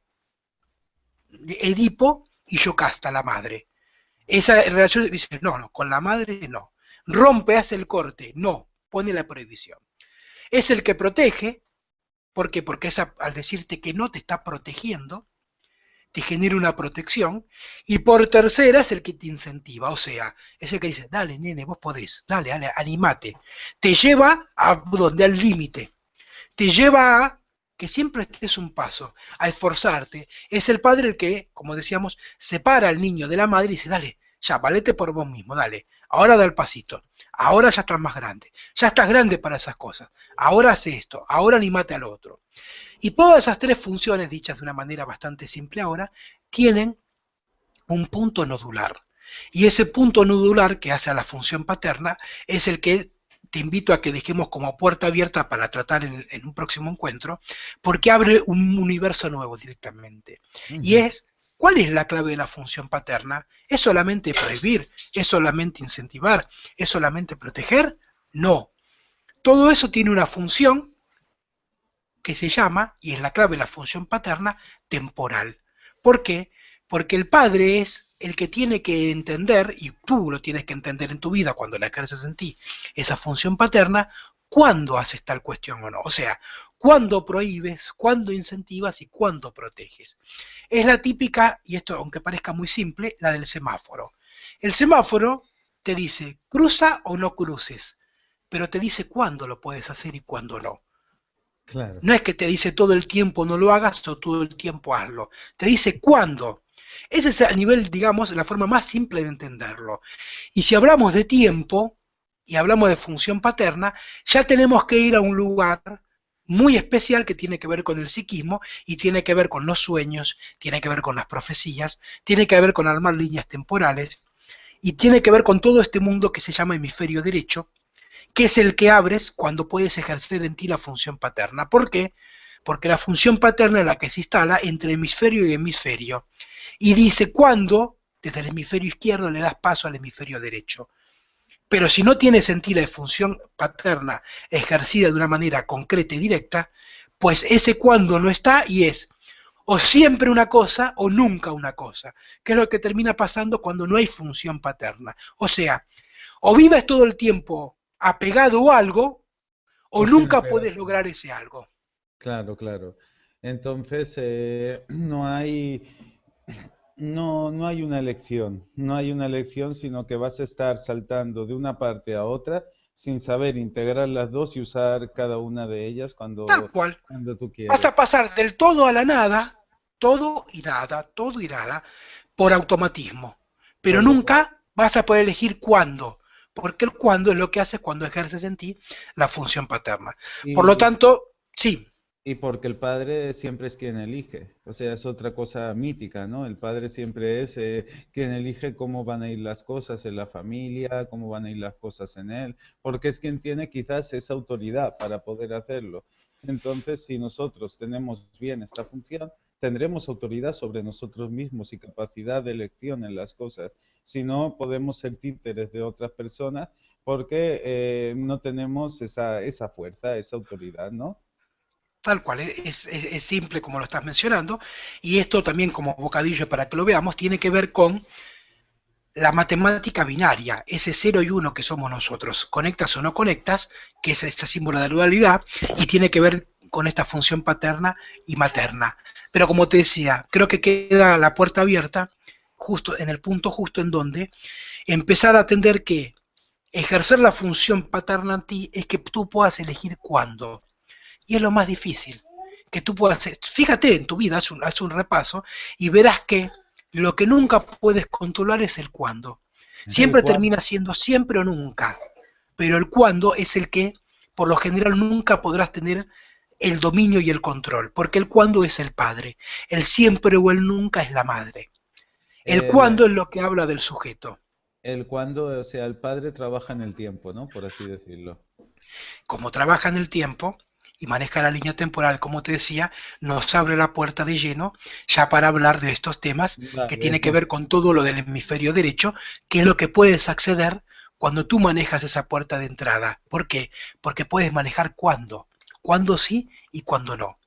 Edipo y Yocasta, la madre. Esa relación dice, no, no, con la madre no. Rompe, hace el corte, no, pone la prohibición. Es el que protege, ¿por qué? Porque esa, al decirte que no te está protegiendo, te genera una protección, y por tercera es el que te incentiva, o sea, es el que dice, dale nene, vos podés, dale, dale, animate, te lleva a donde al límite, te lleva a que siempre estés un paso, a esforzarte, es el padre el que, como decíamos, separa al niño de la madre y dice, dale, ya, valete por vos mismo, dale, ahora da el pasito, ahora ya estás más grande, ya estás grande para esas cosas, ahora hace esto, ahora animate al otro. Y todas esas tres funciones, dichas de una manera bastante simple ahora, tienen un punto nodular. Y ese punto nodular que hace a la función paterna es el que te invito a que dejemos como puerta abierta para tratar en un próximo encuentro, porque abre un universo nuevo directamente. Y Ujú. es, ¿cuál es la clave de la función paterna? ¿Es solamente prohibir? ¿Es solamente incentivar? ¿Es solamente proteger? No. Todo eso tiene una función que se llama, y es la clave de la función paterna, temporal. ¿Por qué? Porque el padre es el que tiene que entender, y tú lo tienes que entender en tu vida cuando la ejerces en ti, esa función paterna, cuándo haces tal cuestión o no. O sea, cuándo prohíbes, cuándo incentivas y cuándo proteges. Es la típica, y esto aunque parezca muy simple, la del semáforo. El semáforo te dice, cruza o no cruces, pero te dice cuándo lo puedes hacer y cuándo no. Claro. No es que te dice todo el tiempo no lo hagas o todo el tiempo hazlo. Te dice cuándo. Ese es a nivel, digamos, la forma más simple de entenderlo. Y si hablamos de tiempo y hablamos de función paterna, ya tenemos que ir a un lugar muy especial que tiene que ver con el psiquismo y tiene que ver con los sueños, tiene que ver con las profecías, tiene que ver con armar líneas temporales y tiene que ver con todo este mundo que se llama hemisferio derecho, que es el que abres cuando puedes ejercer en ti la función paterna. ¿Por qué? Porque la función paterna es la que se instala entre hemisferio y hemisferio y dice cuándo desde el hemisferio izquierdo le das paso al hemisferio derecho. Pero si no tienes en ti la función paterna ejercida de una manera concreta y directa, pues ese cuándo no está y es o siempre una cosa o nunca una cosa, que es lo que termina pasando cuando no hay función paterna. O sea, o vives todo el tiempo apegado a algo, o O sin nunca apegar. puedes lograr ese algo. Claro, claro. Entonces, no hay una elección, no hay una elección, sino que vas a estar saltando de una parte a otra sin saber integrar las dos y usar cada una de ellas Tal cual. cuando tú Vas quieres. a pasar del todo a la nada, todo y nada, por automatismo. Pero Correcto. nunca vas a poder elegir cuándo, porque el cuándo es lo que haces cuando ejerces en ti la función paterna. Por lo Y, tanto, sí, y porque el padre siempre es quien elige, o sea, es otra cosa mítica, ¿no? El padre siempre es quien elige cómo van a ir las cosas en la familia, cómo van a ir las cosas en él, porque es quien tiene quizás esa autoridad para poder hacerlo. Entonces, si nosotros tenemos bien esta función, tendremos autoridad sobre nosotros mismos y capacidad de elección en las cosas. Si no, podemos ser títeres de otras personas porque no tenemos esa fuerza, esa autoridad, ¿no? tal cual, es simple como lo estás mencionando, y esto también como bocadillo para que lo veamos, tiene que ver con la matemática binaria, ese cero y uno que somos nosotros, conectas o no conectas, que es ese símbolo de dualidad, y tiene que ver con esta función paterna y materna. Pero como te decía, creo que queda la puerta abierta justo en el punto justo en donde empezar a atender que ejercer la función paterna en ti es que tú puedas elegir cuándo. Y es lo más difícil, que tú puedas hacer. Fíjate en tu vida, haz un repaso y verás que lo que nunca puedes controlar es el cuándo. El Siempre cual, termina siendo siempre o nunca, pero el cuándo es el que por lo general nunca podrás tener el dominio y el control, porque el cuándo es el padre, el siempre o el nunca es la madre. El el, cuándo es lo que habla del sujeto. el cuando, o sea, el padre trabaja en el tiempo, ¿no? Por así decirlo. Como trabaja en el tiempo y maneja la línea temporal, como te decía, nos abre la puerta de lleno ya para hablar de estos temas que Vale, tiene que ver con todo lo del hemisferio derecho, que es lo que puedes acceder cuando tú manejas esa puerta de entrada. ¿Por qué? Porque puedes manejar cuándo sí y cuándo no.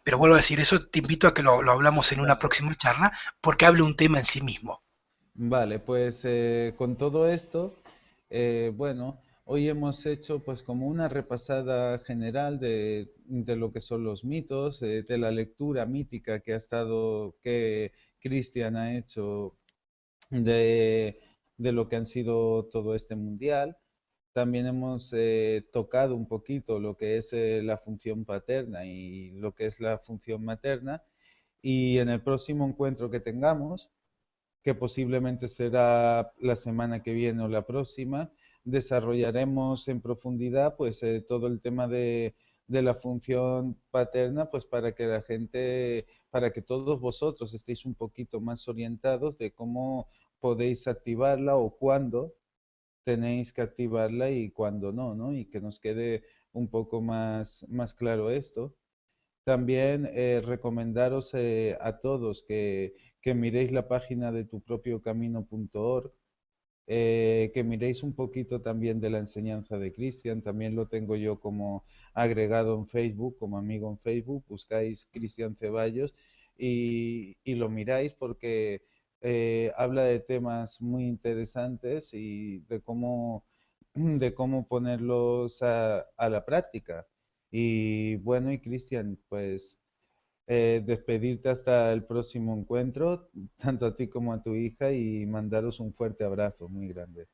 Pero vuelvo a decir, eso te invito a que lo hablamos en una vale. próxima charla, porque hable un tema en sí mismo. Vale, pues con todo esto, bueno, hoy hemos hecho pues como una repasada general de lo que son los mitos, de la lectura mítica que ha estado, que Cristian ha hecho de, de lo que han sido todo este mundial. También hemos tocado un poquito lo que es la función paterna y lo que es la función materna. Y en el próximo encuentro que tengamos, que posiblemente será la semana que viene o la próxima, desarrollaremos en profundidad pues todo el tema de la función paterna, pues para que la gente, para que todos vosotros estéis un poquito más orientados de cómo podéis activarla o cuándo tenéis que activarla y cuándo no, ¿no? Y que nos quede un poco más claro esto. También recomendaros a todos que miréis la página de tupropiocamino.org, que miréis un poquito también de la enseñanza de Cristian, también lo tengo yo como agregado en Facebook, como amigo en Facebook, buscáis Cristian Ceballos y lo miráis porque habla de temas muy interesantes y de cómo ponerlos a la práctica. Y bueno, y Cristian, pues despedirte hasta el próximo encuentro, tanto a ti como a tu hija, y mandaros un fuerte abrazo muy grande.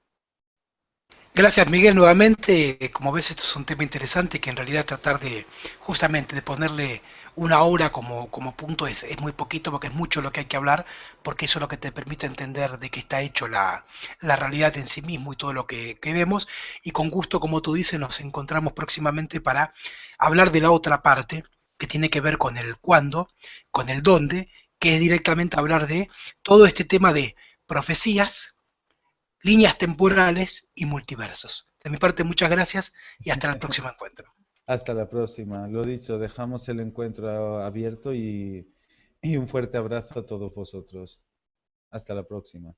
Gracias, Miguel, nuevamente. Como ves, esto es un tema interesante que en realidad tratar de justamente de ponerle una hora como punto es muy poquito porque es mucho lo que hay que hablar, porque eso es lo que te permite entender de qué está hecho la realidad en sí mismo y todo lo que vemos. Y con gusto, como tú dices, nos encontramos próximamente para hablar de la otra parte que tiene que ver con el cuándo, con el dónde, que es directamente hablar de todo este tema de profecías, líneas temporales y multiversos. De mi parte, muchas gracias y hasta el próximo encuentro. Hasta la próxima. Lo dicho, dejamos el encuentro abierto y un fuerte abrazo a todos vosotros. Hasta la próxima.